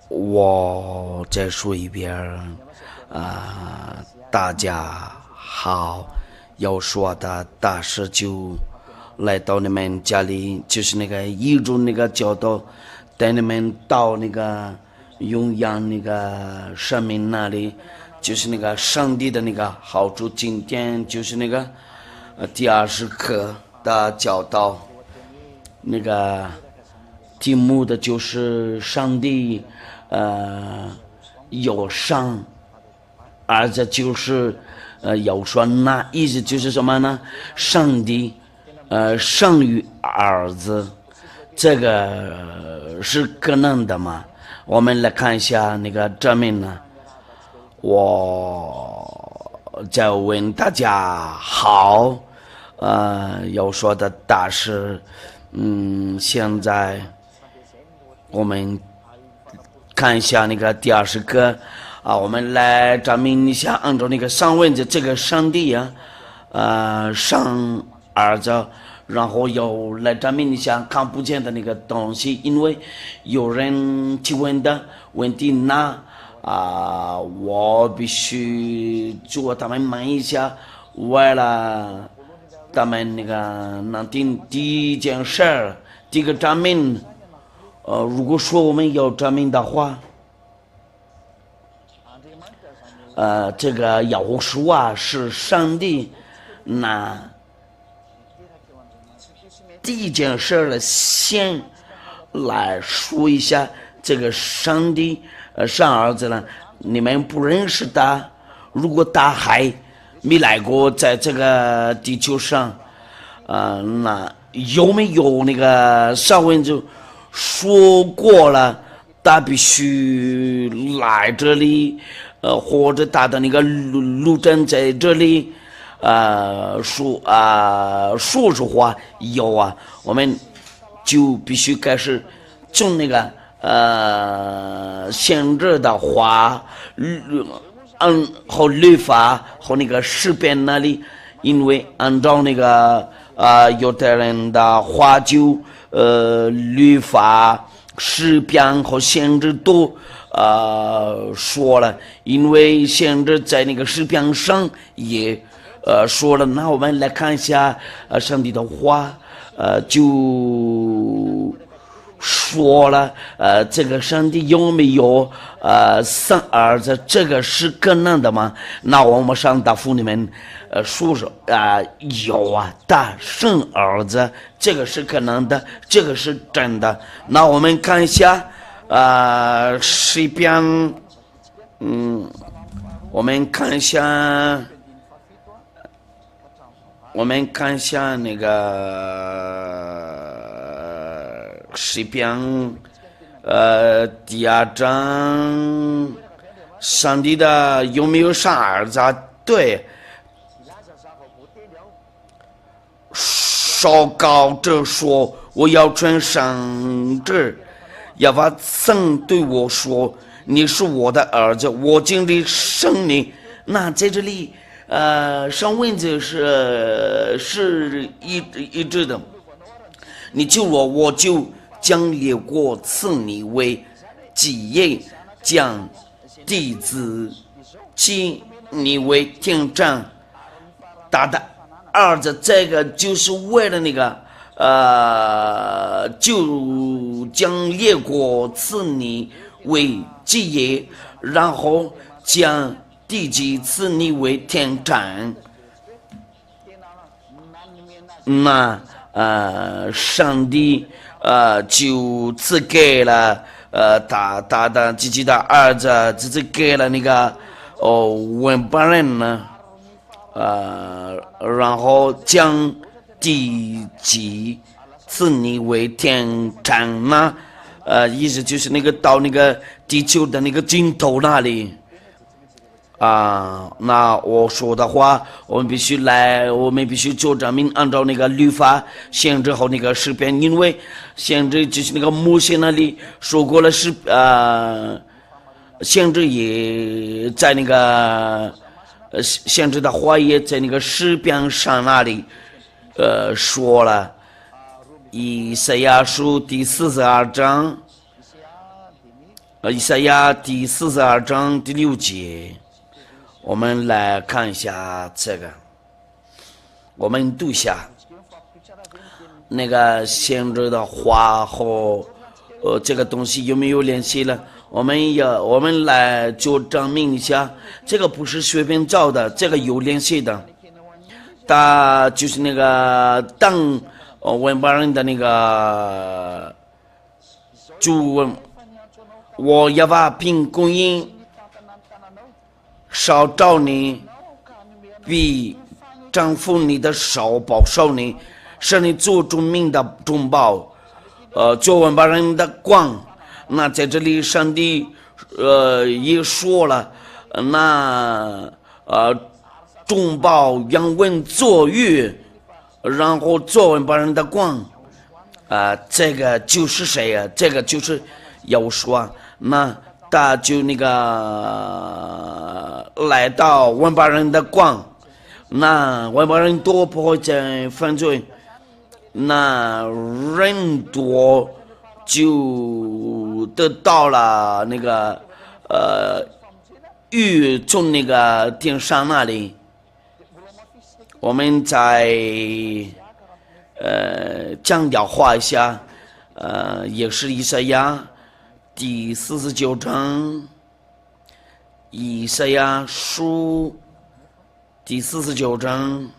我再说一遍大家好，要说的大师就来到你们家里，就是那个一周那个教导，带你们到那个永阳那个生命那里，就是那个上帝的那个好处。今天就是那个第20课的教导，那个题目的就是上帝有上，儿子就是有说那意思就是什么呢？上帝胜于儿子，这个是可能的吗？我们来看一下那个证明呢。我再问大家好，要说的大事，现在我们看一下那个第20个我们来证明一下，按照那个上文的这个上帝上儿子，然后又来证明一下看不见的那个东西，因为有人提问的问题我必须做他们问一下，为了他们那个能听第一件事儿，第一个证明。如果说我们要证明的话，这个要说是上帝，那第一件事了，先来说一下这个上帝，上儿子呢，你们不认识他，如果他还没来过在这个地球上，那有没有那个上文就说过了，他必须来这里，或者他的那个路证在这里，说实话有我们就必须开始从那个限制的话，和律法和那个诗篇那里，因为按照那个犹太人的话就。律法、诗篇和先知都说了，因为先知在那个诗篇上也说了。那我们来看一下上帝的话，就说了这个上帝有没有生儿子，这个是可能的吗？那我们上答复你们说有他生儿子，这个是可能的，这个是真的。那我们看一下诗篇，我们看一下那个诗篇第2章，上帝的有没有生儿子？对，烧高者说，我要传圣旨，耶和华曾对我说，你是我的儿子，我今日生你。那在这里上文字是一致的，你救我就将列国赐你为基业，将地子赐你为天长。他的儿子，这个就是为了那个就将列国赐你为基业，然后将地基赐你为天长。那上帝就赐给了他的自己的儿子，只给了那个文本人呢，然后将地基赐你为天长呢，意思就是那个到那个地球的那个尽头那里。那我说的话，我们必须做证明，按照那个律法、先知和那个诗篇，因为先知就是那个摩西那里说过了先知也在那个先知的话也在那个诗篇上那里说了，以赛亚书第42章。以赛亚第42章第6节，我们来看一下这个，我们读一下那个先知的话和这个东西有没有联系了？我们来就证明一下，这个不是随便找的，这个有联系的。他就是那个当文巴人的那个主问。我要把并供应少找你，比丈夫你的手保守你，是你做中命的中保，做文巴人的光。那在这里，上帝也说了，那中保杨文作乐，然后做文巴人的光，这个就是谁啊？这个就是要说。那他就那个来到文巴人的光，那文巴人多不会再犯罪，那人多就得到了那个玉从那个天上那里。我们再强调化一下，也是以赛亚第49章，以赛亚书第49章，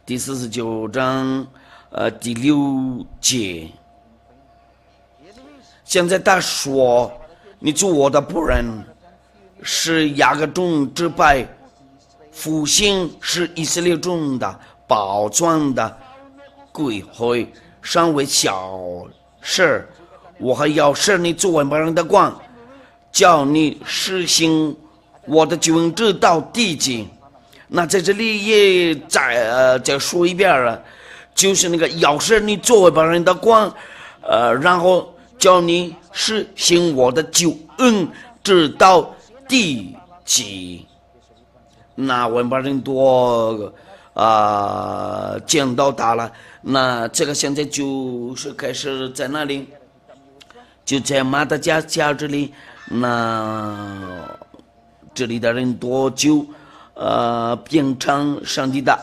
第49章第6节。现在他说：“你做我的仆人，是雅各中之败。复兴是以色列中的宝藏的贵会，尚为小事，我还要使你做文巴人的光，叫你实行我的救恩直到地极。”那在这里也再说一遍了，就是那个要使你做文巴人的光，然后叫你实行我的救恩直到地极。那文巴人多见到他了，那这个现在就是开始在那里，就在马达加斯加这里，那这里的人多就变成上帝的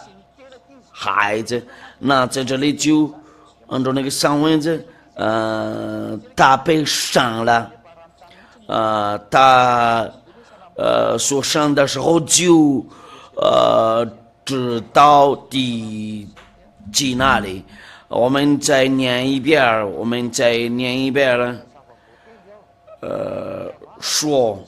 孩子。那在这里就按照那个上文字，他被伤了，他所生的时候就知道地基那里。我们再念一遍了，说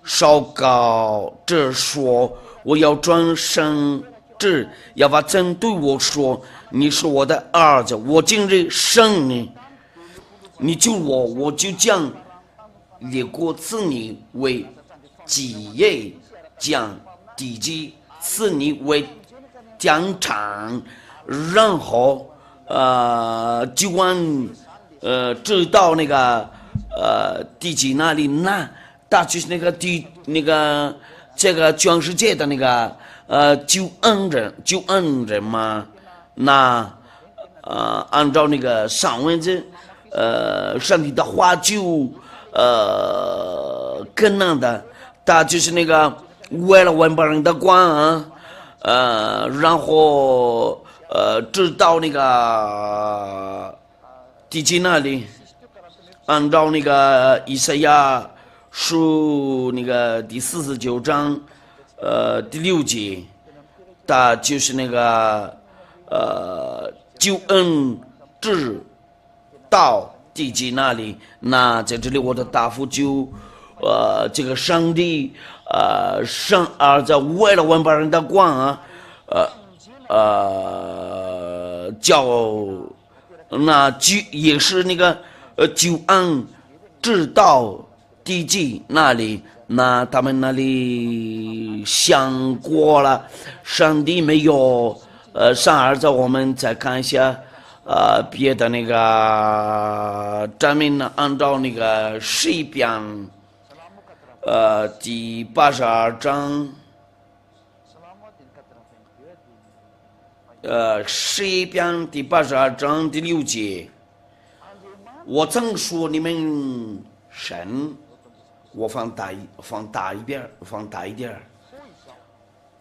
烧高这说，我要转生至，要把真对我说，你是我的儿子，我今日生你，你救我，我就将列国赐你为基业，将地基赐你为疆场，然后就往直到那个地基那里，那他就是那个这个全世界的那个救恩人嘛。那按照那个上文字，上帝的话就更难的，他就是那个为了文巴人的光然后直到那个地基那里，按照那个以赛亚书那个第49章第6节，他就是那个救恩直到地基那里。那在这里我的答复就这个上帝生儿子为了文巴人的光叫那也是那个救恩直到地基那里。那他们那里想过了，上帝没有生儿子。我们再看一下别的那个咱们按照那个诗篇第82章诗篇第82章第6节，我曾说你们神，我放大一点，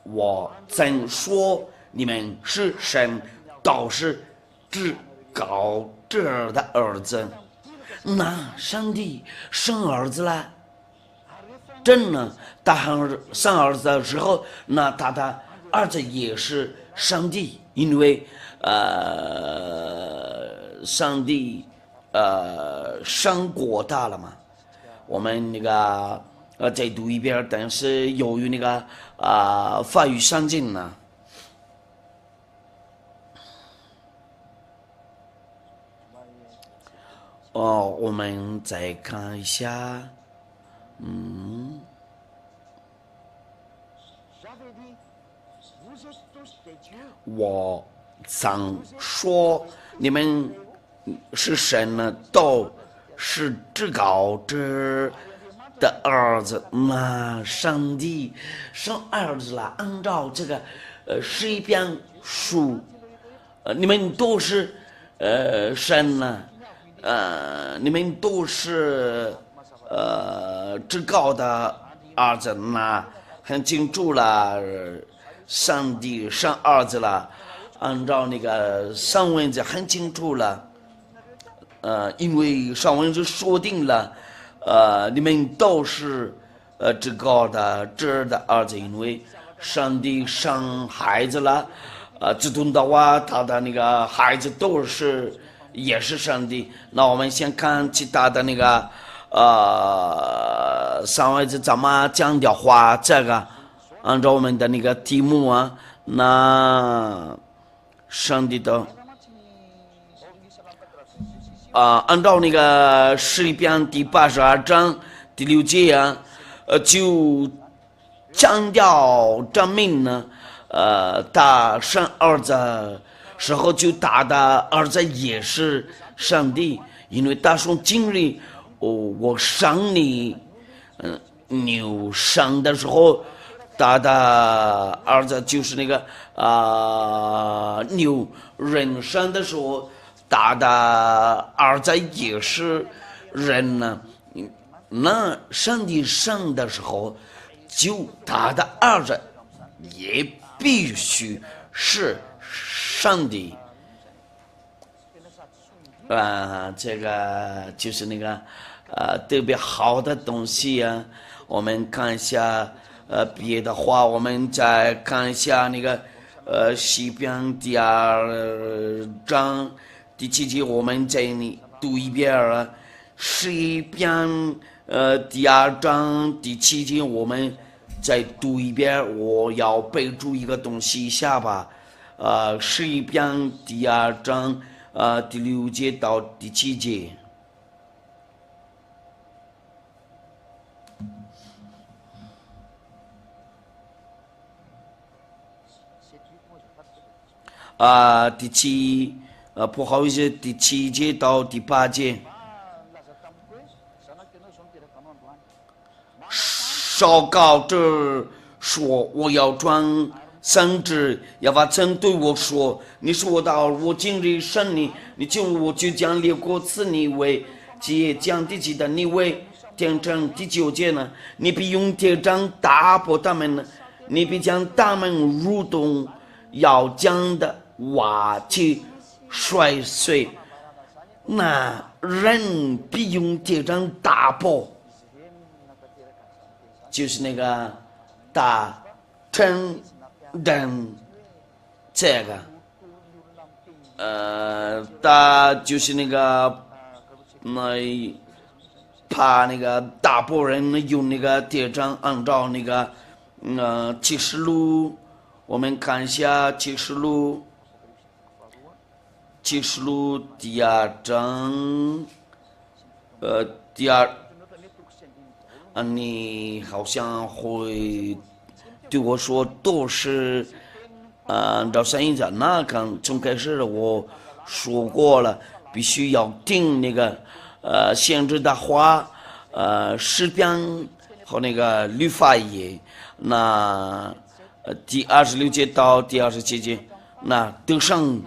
我曾说你们是神，都是至高者的儿子。那上帝生儿子了，真的，他生儿子的时候，那他的儿子也是上帝，因为上帝生过他了嘛。我们那个再读一遍，但是由于那个法语上进呢。我们再看一下，我曾说你们是神呢，都是至高者的儿子。那上帝生儿子了，按照这个诗篇书，你们都是神呢。你们都是至高的儿子，那很清楚了。上帝生儿子了，按照那个上文字很清楚了。因为上文字说定了，你们都是至高的这的儿子，因为上帝生孩子了，自动的话，他的那个孩子都是。也是上帝。那我们先看其他的那个上文字怎么讲的话，这个按照我们的那个题目啊，那上帝的按照那个诗篇第82章第6节啊，就强调证明呢，他生儿子。时候就他的儿子也是上帝，因为他说经历我生你，牛生的时候，他的儿子就是那个牛人生的时候，他的儿子也是人呢。那上帝生的时候，就他的儿子也必须是。上帝，这个就是那个特别好的东西啊。我们看一下别的话，我们再看一下那个诗篇第2章第7节，我们再读一遍啊。诗篇第2章第7节，我们再读一遍。我要备注一个东西一下吧。诗篇第2章第6节到第7节。不好意思，第7节到第8节。烧高者说：“我要装。”甚至耶和华曾对我说：“你是我的儿，我今日生你，我就将列国赐你为业，将地极的你为天成。”第9节呢，你必用铁杖打破他们呢，你必将他们如同要将的瓦器摔碎。那人必用铁杖打破，就是那个打成。人这个他就是那个怕那个大部分人用那个铁杖，按照那个启示录，我们看一下启示录第2章第2你好像会对我说都是按照声音讲，那刚从开始我说过了，必须要听那个限制的话，诗篇和那个律法也。那第26节到第27节，那顶上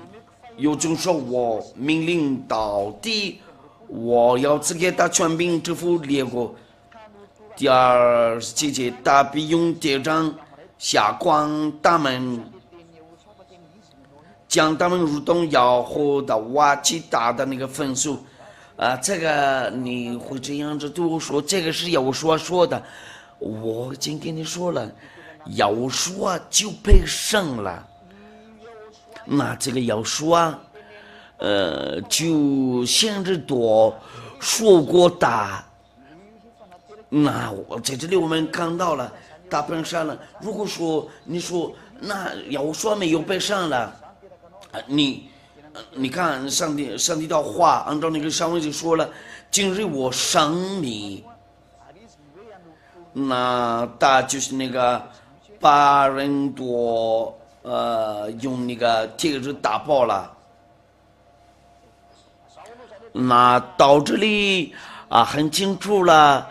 有种说，我命令到底，我要赐给他权柄，征服列国。第27节，他必用铁杖下关他们，将他们如同要和的挖起大的那个分数。这个你会这样子对我说，这个是要说的。我已经跟你说了，要说就被胜了。那这个要说就限制多，说过大。那我在这里我们看到了大本上了。如果说你说那要说没有被上了，你看上帝的话，按照那个上文就说了，今日我赏你。那他就是那个把人多用那个铁子打爆了。那到这里很清楚了，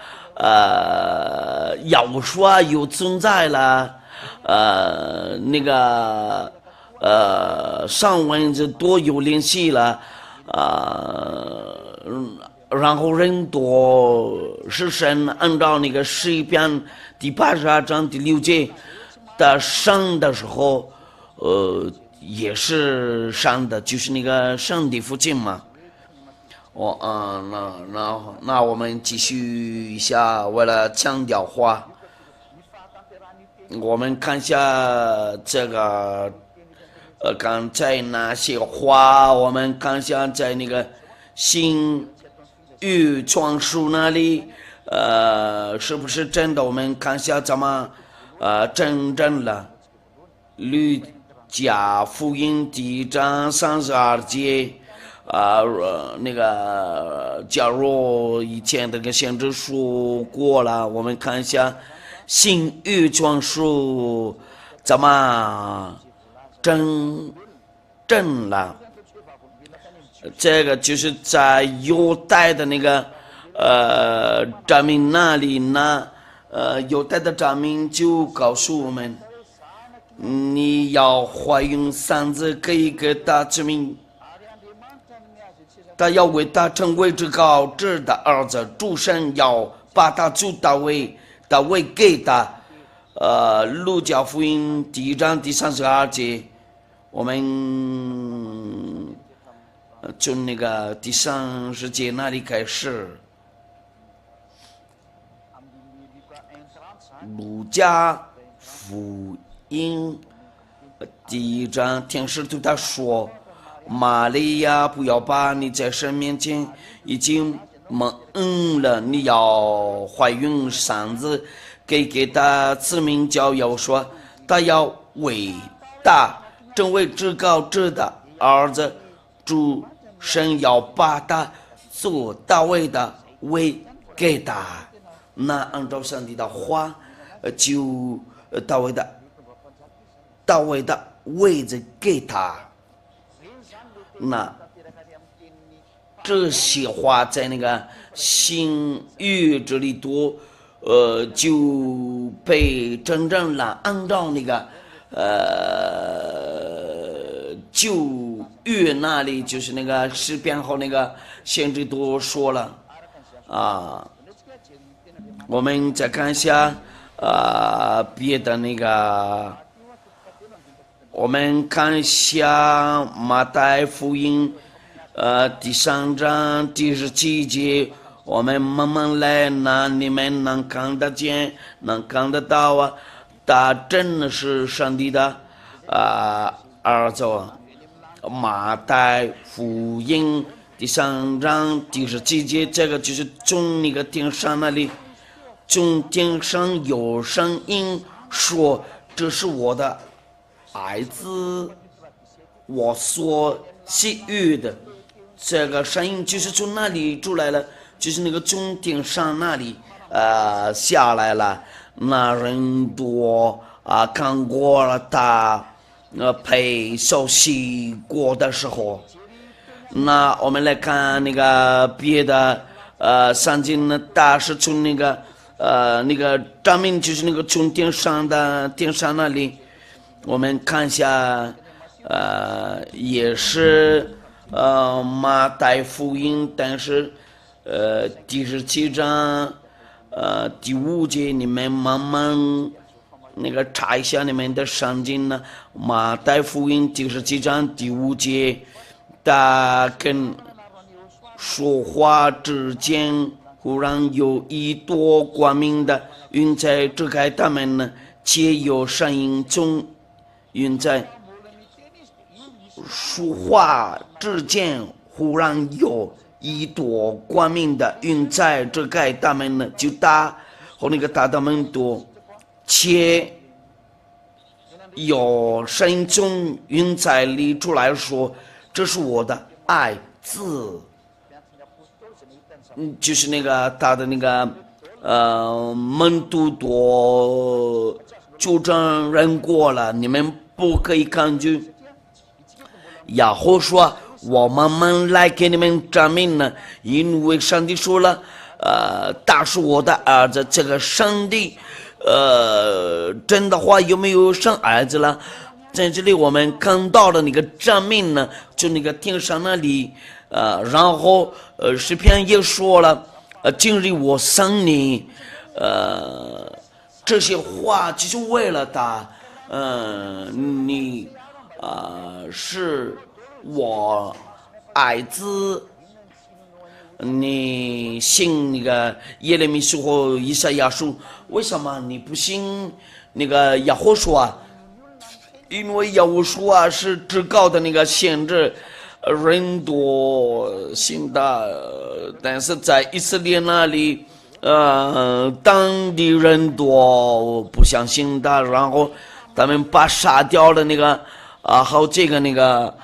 要说又存在了，那个上文就多有联系了，然后人多是神按照那个诗篇第82章第6节的上的时候，也是上的，就是那个上的附近嘛。那我们继续一下，为了强调话，我们看一下这个刚才那些话，我们看一下在那个新约创书那里，是不是真的？我们看一下怎么真正了。吕加福音第1章32节。那个，假如以前那个先知说过了，我们看一下新约创书怎么真正了。这个就是在犹太的那个证明那里呢，犹太的证明就告诉我们，你要怀孕3次可以给他证明。他要为他成为至高者的儿子，主神要把他主大卫给他。路加福音第1章第32节，我们从那个第30节那里开始。路加福音第1章，天使对他说，玛利亚，不要把你在神面前已经蒙恩了，你要怀孕3子，给他赐名叫要说，他要伟大，成为至高者的儿子，主神要把他做大卫的位给他。那按照上帝的话，就大卫的位置给他。那这些话在那个新约这里多，就被真正了按照那个旧约那里，就是那个诗篇和那个先知都说了我们再看一下别的那个。我们看一下马太福音第3章第17节，我们慢慢来，那你们能看得见，能看得到他真的是上帝的儿子。马太福音第3章第17节，这个就是从那个天上那里，从天上有声音说，这是我的孩子，我所喜悦的。这个声音就是从那里出来了，就是那个从天上那里下来了。那人多看过了他被受洗过的时候。那我们来看那个别的圣经呢，他是从那个证明就是那个从天上那里。我们看一下也是马太福音，但是第17章第5节，你们慢慢那个查一下你们的圣经呢。马太福音第17章第5节，他跟说话之间，忽然有一朵光明的云彩遮盖他们呢，且有声音从云彩说话之间，忽然有一朵光明的云彩遮盖他们呢，就大和那个大他们多，且有声音从云彩里出来说：“这是我的爱子。”就是那个他的那个门徒多纠正人过了，你们不可以抗拒。然后说，我慢慢来给你们证明呢，因为上帝说了，他是我的儿子。这个上帝，真的话有没有生儿子了？在这里我们看到的那个证明呢，就那个天上那里，然后诗篇也说了，今日我生你，这些话就是为了他，你。是我爱子，你信那个耶利米书和以赛亚书，为什么你不信那个亚胡书啊？因为亚胡书啊是至高的那个先知，人多信的，但是在以色列那里，当地人多不相信他，然后他们把杀掉了那个。好，这个那个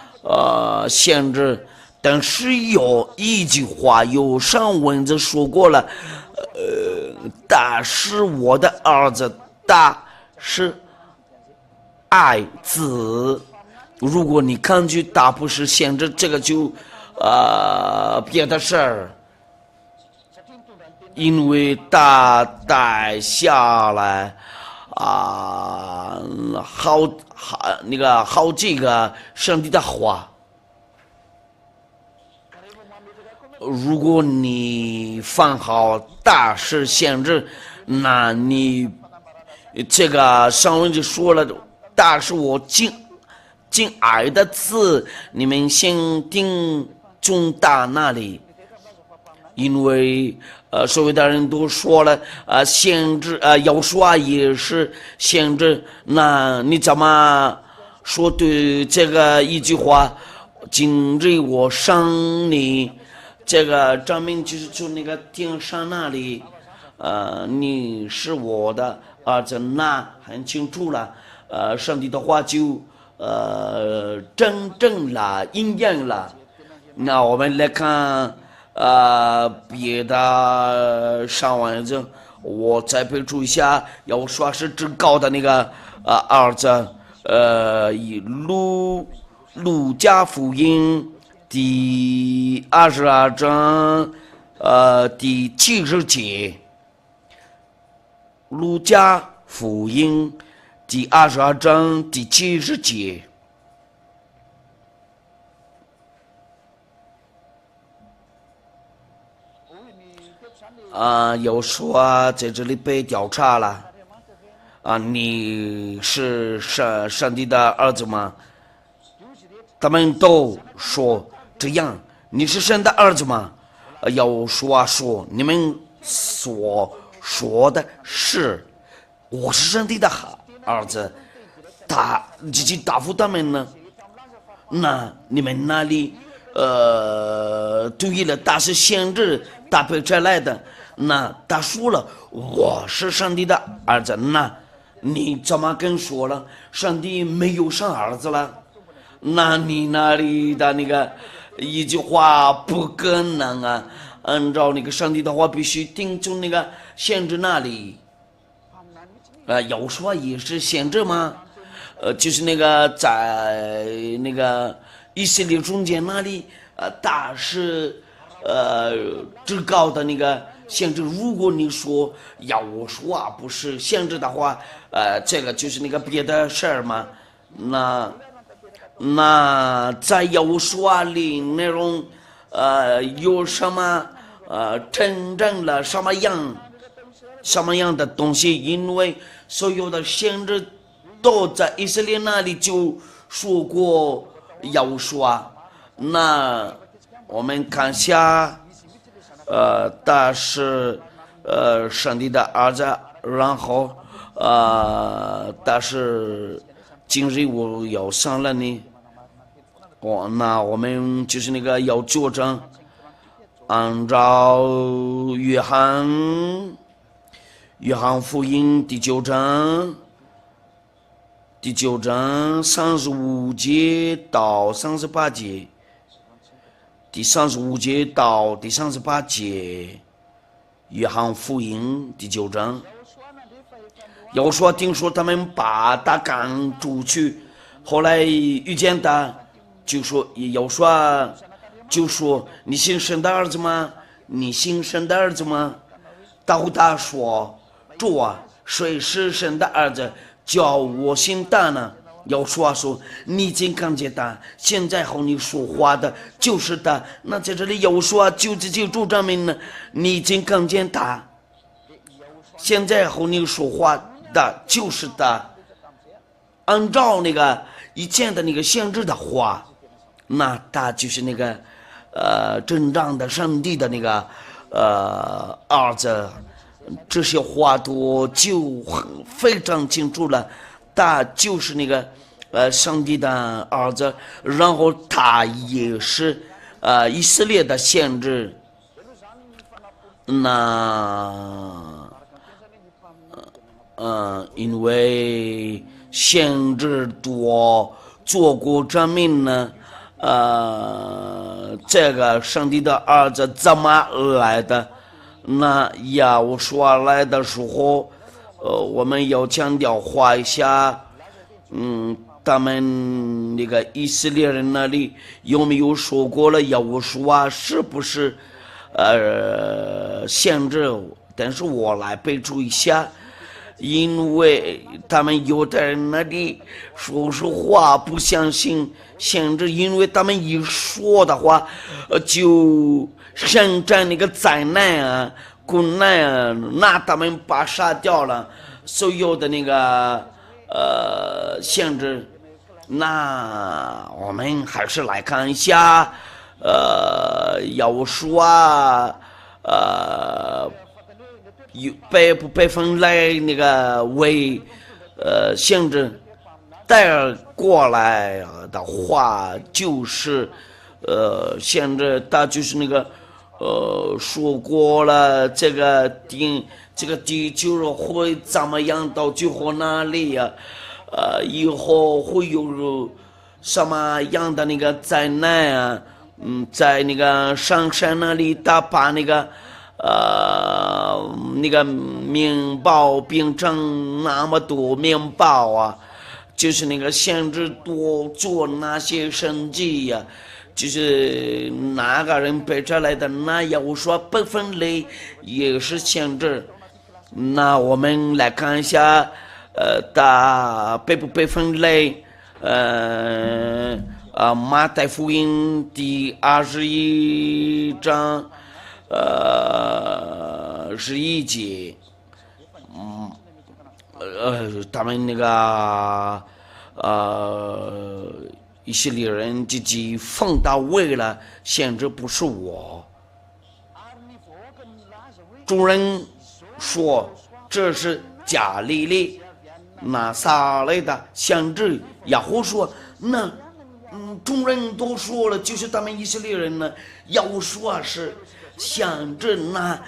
限制，但是有一句话，有上文字说过了，他是我的儿子，他是爱子。如果你抗拒他不是限制，这个就别的事儿，因为他带下来。好这个上帝的话，如果你放好大事限制，那你这个上文就说了，大是我敬爱的字，你们先听从大那里，因为所有的人都说了，限制，要说也是限制，那你怎么说对这个一句话？今日我生你，这个证明就是从那个天上那里，你是我的儿子，那很清楚了，上帝的话就真正了，应验了。那我们来看。别的上文字，我再备注一下，要说是至高的那个儿子，以路加福音第22章第70节，路加福音第22章第70节。有说在这里被调查了，你是上帝的儿子吗？他们都说这样，你是神的儿子吗？有说你们所说的是，我是上帝的儿子，他自己答复他们呢？那你们那里对了，他是先知搭配出来的。那他说了，我是上帝的儿子，那你怎么跟说了上帝没有生儿子了？那你那里的那个一句话不可能啊！按照那个上帝的话，必须听从那个先知那里。有说也是先知吗？就是那个在那个以色列中间那里，他是至高的那个。限制，如果你说要我说不是限制的话，这个就是那个别的事儿嘛。那那在有说里内容，有什么真正的什么样的东西？因为所有的先知都在以色列那里就说过要说。那我们看下，他是上帝的儿子，然后但是今日我要上了呢。那我们就是那个要作证，按照约翰福音第九章35节到38节，第35节到第38节，约翰福音第9章。要说听说他们把他赶出去，后来遇见他。就说你信神的儿子吗？你信神的儿子吗？到他说主啊，谁是神的儿子？叫我信他呢？要说你已经看见他，现在和你说话的就是他。那在这里要说就主证明呢，你已经看见他，现在和你说话的就是他。按照那个以前的那个先知的话。那他就是那个真正的上帝的那个儿子，这些话都就非常清楚了。他就是那个上帝的儿子，然后他也是以色列的先知。那因为先知多做过证明呢。这个上帝的儿子怎么来的？那要说来的时候，我们要强调一下，他们那个以色列人那里有没有说过了？要说是不是限制？但是我来备注一下。因为他们犹太人那里说实话不相信先知，因为他们一说的话，就生产那个灾难苦难那他们把杀掉了所有的那个先知。那我们还是来看一下，要说被不被分类那个为限制带过来的话，就是限制他就是那个说过了这个地球会怎么样到最后哪里呀？以后会有什么样的那个灾难啊？在那个上山那里，他把那个那个面包变成那么多面包啊，就是那个限制多做那些生计呀，就是哪个人背出来的，那要说不分类也是限制。那我们来看一下，它被不被分类？马太福音第21章。11节，他们那个以色列人自己放到位了，限制不是我。主人说这是加利利拿撒勒的先知，然后说那众人都说了，就是他们以色列人呢，要说是先知那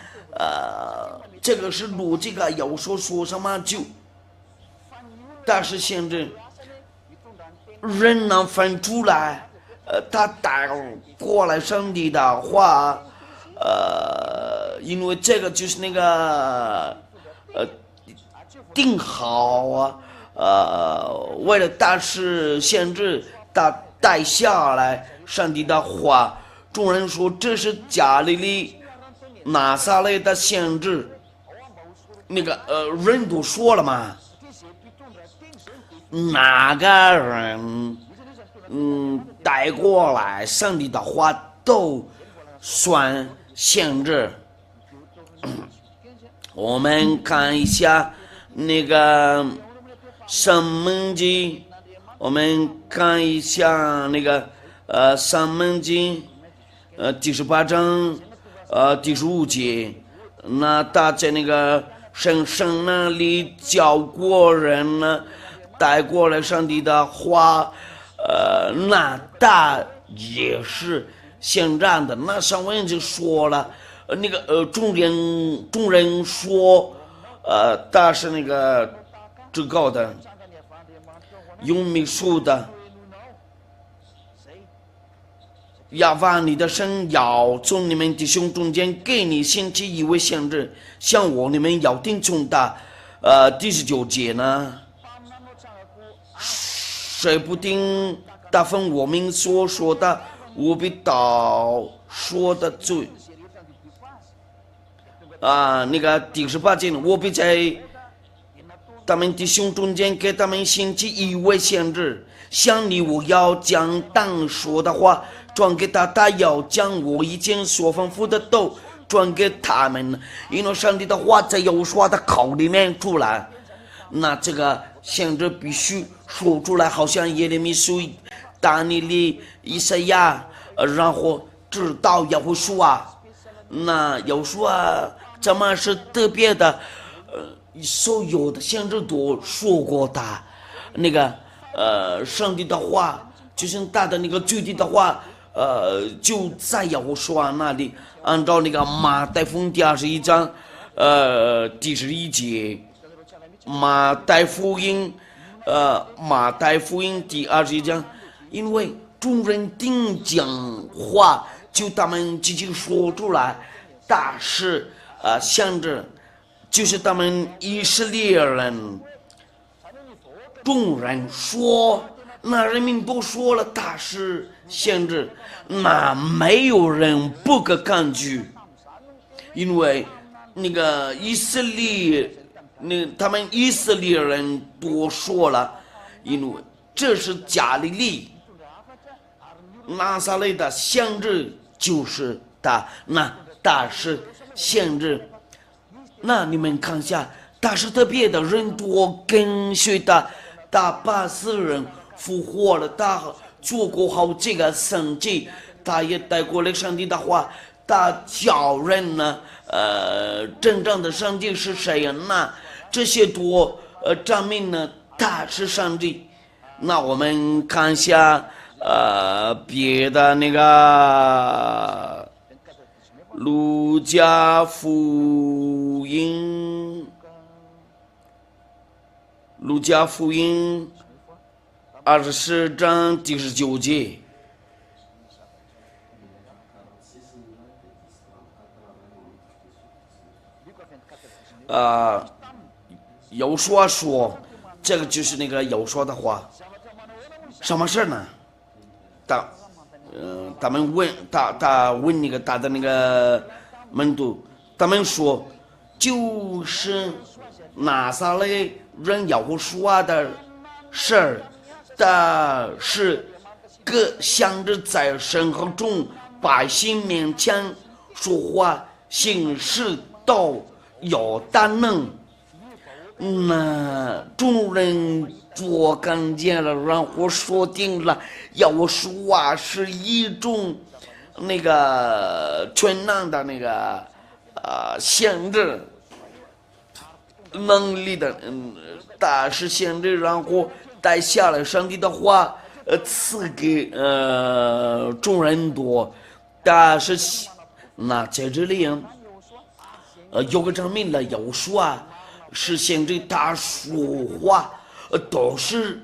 这个是逻辑啊，要说什么就，但是先知人能分出来，他带过来上帝的话，因为这个就是那个定好为了大事限制他带下来上帝的话，众人说这是加利利拿撒勒的先知，那个人都说了嘛，哪个人带过来上帝的话都算限制。我们看一下那个《申命记》，我们看一下那个《申命记》第18章第15节，那他在那个神那里教过人呢，带过来上帝的话，那他也是现在的。那上文就说了，那个众人说，他是那个至高的，用秘书的。亚法你的神要从你们弟兄中间给你兴起一位先知，像我你们要听从他。第19节呢，谁不听大分我们所说的，我必倒说的罪。那个第18节，我必在他们弟兄中间给他们兴起一位先知，像你我要将当说的话转给他，他要将我已经所吩咐的都转给他们。因为上帝的话在有说的口里面出来，那这个先知必须说出来，好像耶利米书、但以理、以赛亚，然后直到耶和华啊，那耶和华怎么是特别的？所有的先知都说过他那个上帝的话，就是他的那个具体的话，就在耶和华那里，按照那个马太福音第21章第11节，马太福音第21章，因为众人听讲话，就他们自己说出来，但是先知就是他们以色列人，众人说，那人民都说了他是先知，那没有人不可抗拒，因为那个他们以色列人都说了，因为这是加利利拿撒勒的先知就是他，那他是先知。那你们看一下，他是特别的，人多跟随他，他把死人复活了，他做过好几个神迹，他也带过来上帝的话，他教人呢，真正的上帝是谁呀？那这些多证明呢，他是上帝。那我们看一下别的那个路加福音20章第19节。有说这个就是那个有说的话，什么事呢？他们问那个他的那个门徒，他们说就是拿撒勒人要说的事儿，但是各向着在神和众百姓面前说话行事都有担能。那众人做看见了，然后说定了，要说是一种那个全能的那个限制能力的，大是限制，然后带下来上帝的话，赐给众人多，但是那在这里有个证明了，有说是限制他说话。都是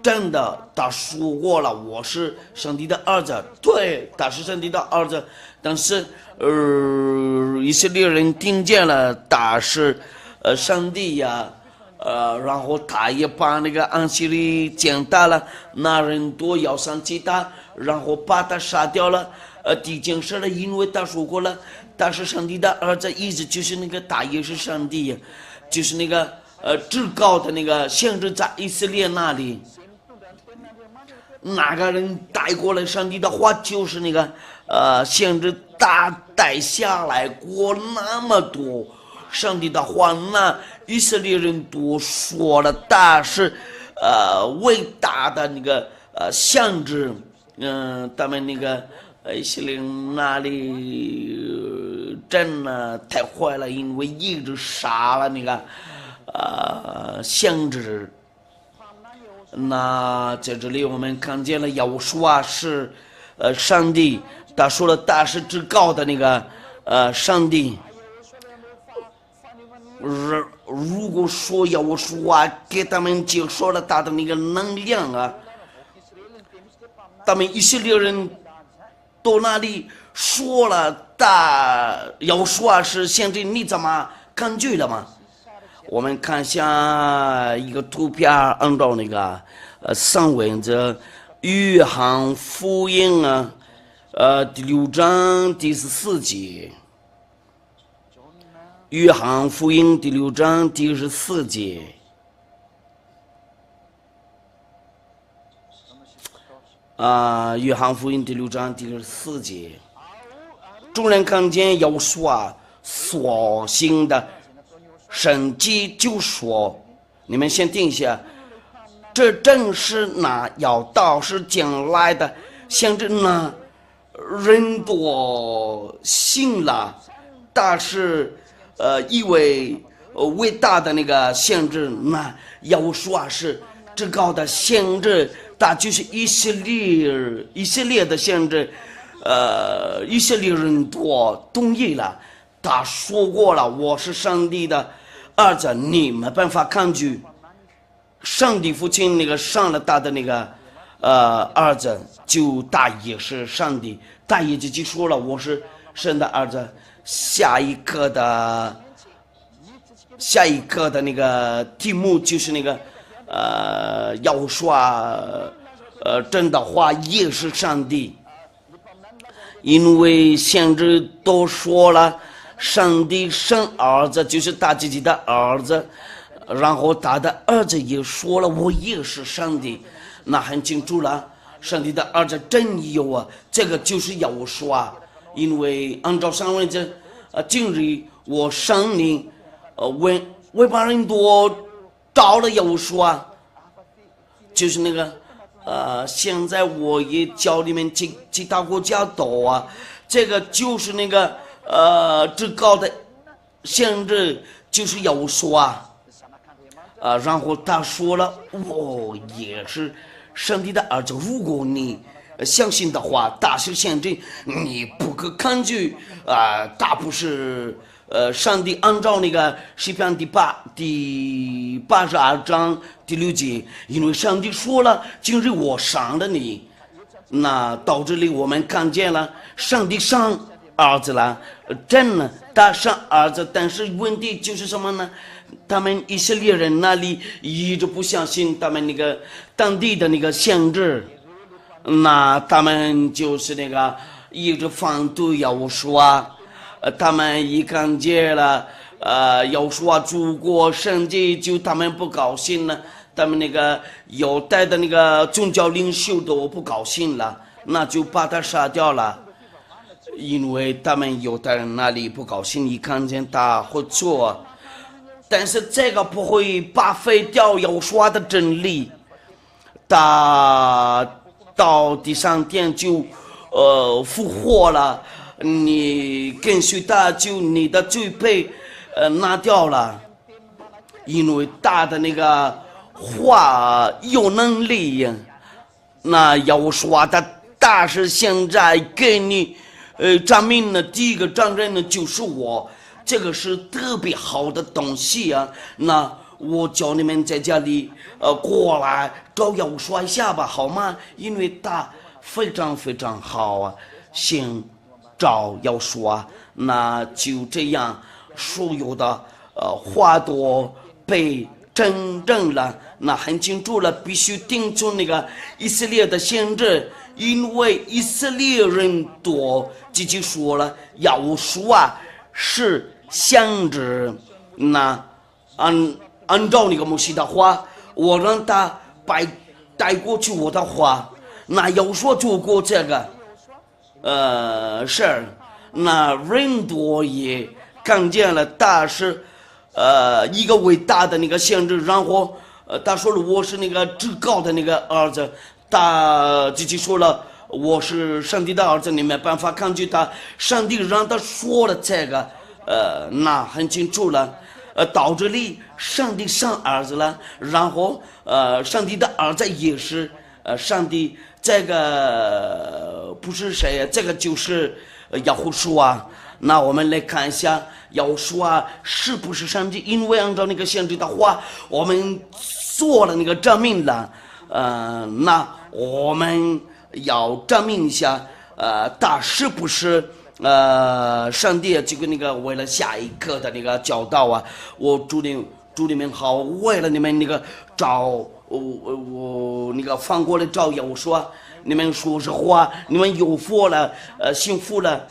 真的，他说过了，我是上帝的儿子，对，他是上帝的儿子。但是以色列人听见了他是上帝呀，然后他也把那个安息日践踏了，那人都要生气他，然后把他杀掉了。第一件事了，因为他说过了，他是上帝的儿子，意思就是那个他也是上帝呀，就是那个至高的那个限制在以色列那里。哪个人带过来上帝的话，就是那个先知他带下来过那么多上帝的话，那以色列人都说了，但是伟大的那个限制，他们那个以色列那里真的太坏了，因为一直杀了那个限制。那在这里我们看见了耶和华是上帝，他说了他是至高的那个上帝。如果说耶和华给他们介绍了他的那个能量啊，他们以色列人到那里说了他耶和华是先知，你怎么感觉了吗？我们看下一个图片，按照那个上文这约翰福音啊，第6章第14节，约翰福音第6章第14节。约翰福音第6章第14节，众人看见耶和华所行的神迹，就说：“你们先听一下，这正是那要到时将来的先知呢。人多信了，但是一位伟大的那个先知，那耶和华是至高的先知，他就是以色列的先知，以色列人多同意了。他说过了，我是上帝的儿子，你没办法抗拒。上帝父亲那个上了他的那个儿子，就他也是上帝，他也就说了我是神的儿子。下一课的那个题目就是那个要说真的话也是上帝，因为先知都说了上帝生儿子就是他自己的儿子，然后他的儿子也说了我也是上帝，那很清楚了，上帝的儿子真有啊，这个就是要我说啊，因为按照上文这今日我生灵为把人多找了要说啊，就是那个现在我也教你们其他国家都啊，这个就是那个至高的先知就是要说啊，然后他说了我也是上帝的儿子，如果你相信的话，他是先知，你不可抗拒他不是上帝按照那个诗篇第82章第6节，因为上帝说了今日我伤了你，那到这里我们看见了上帝伤儿子了，真的他伤儿子，但是问题就是什么呢？他们以色列人那里一直不相信他们那个当地的那个先知，那他们就是那个一直反对要说他们一看见了要说祖国圣迹，就他们不高兴了，他们那个犹太的那个宗教领袖都不高兴了，那就把他杀掉了，因为他们犹太人那里不高兴，一看见他会做，但是这个不会把废掉要说的真理，他到第3天就复活了，你跟随他就你的罪被拿掉了，因为他的那个话有能力呀，那要说他是现在给你证明的第一个证人呢就是我，这个是特别好的东西啊，那我叫你们在家里过来都要说一下吧，好吗？因为他非常非常好啊，先找要说那就这样，所有的话都被真正了，那很清楚了，必须听从那个以色列的先知，因为以色列人多自己说了要说是先知，那按照那个摩西的话，我让他带过去我的话，那有说做过这个事儿，那人多也看见了大是一个伟大的那个先知，然后他说了我是那个至高的那个儿子，他自己说了我是上帝的儿子，你没办法抗拒他，上帝让他说了这个那很清楚了。到这里上帝生儿子了，然后上帝的儿子也是上帝，这个不是谁，这个就是亚胡书啊。那我们来看一下亚胡书啊是不是上帝，因为按照那个先知的话我们做了那个证明了，那我们要证明一下他是不是上帝这个那个为了下一刻的那个教导啊，我祝你们好，为了你们那个找我那个反过来找我说，你们说实话，你们有福了，幸福了，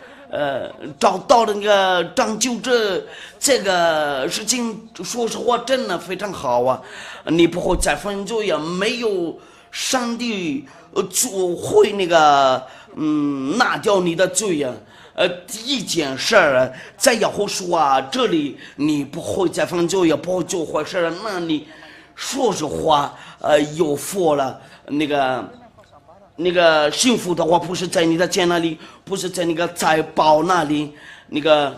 找到了那个拯救者，这个事情说实话真的非常好啊，你不会再犯罪呀，没有上帝就会那个拿掉你的罪呀。第一件事儿，在亚胡书啊这里，你不会再犯罪，也不会做坏事儿，那你说实话，有福了。那个幸福的话，不是在你的钱那里，不是在那个财宝那里，那个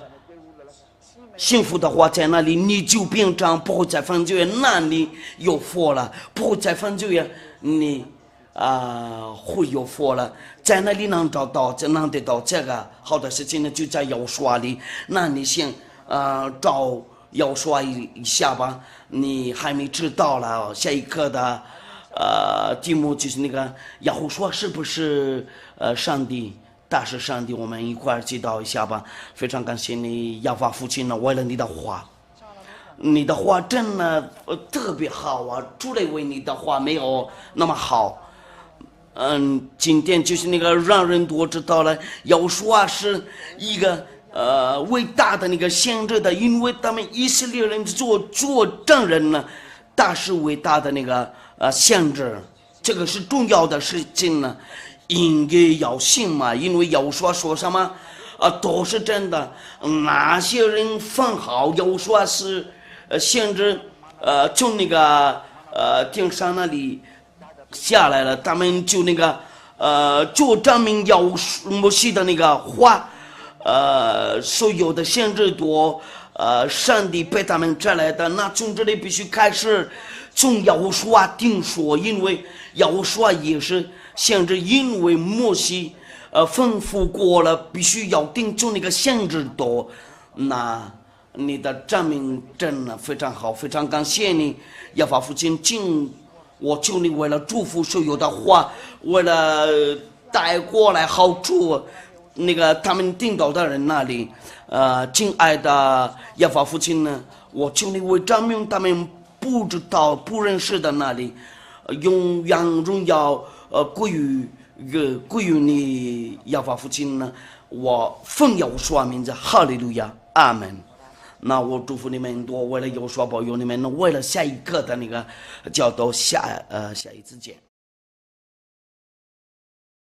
幸福的话在那里，你就变成不会再犯罪，那你有福了，不会再犯罪，你会有福了，在那里能找到，能得到这个好的事情呢，就在要刷里。那你先找要刷一下吧，你还没知道了。下一课的题目就是那个要说是不是上帝，大是上帝，我们一块儿祈祷一下吧。非常感谢你，亚法父亲呢，为了你的话。你的话真的特别好啊，除了为你的话没有那么好。今天就是那个让人都知道了，要说是一个伟大的那个先知的，因为他们以色列人做证人呢，大是伟大的那个先知，这个是重要的事情呢，应该要信嘛，因为要说什么都是真的，哪些人犯好要说是先知从那个天上那里下来了，他们就那个就证明要摩西的那个话，所有的先知多上帝被他们摘来的，那从这里必须开始从要说定说，因为要说也是先知，因为摩西吩咐过了，必须要定从那个先知多，那你的证明真的非常好，非常感谢你，亚法父亲我求你为了祝福所有的话，为了带过来好处，那个他们听到的人那里，亲爱的亚法父亲呢，我求你为证明他们不知道不认识的那里，荣耀归于你亚法父亲呢，我奉耶稣名字，哈利路亚，阿门。那我祝福你们多，为了有所保佑你们，为了下一个的那个教导，下一次见。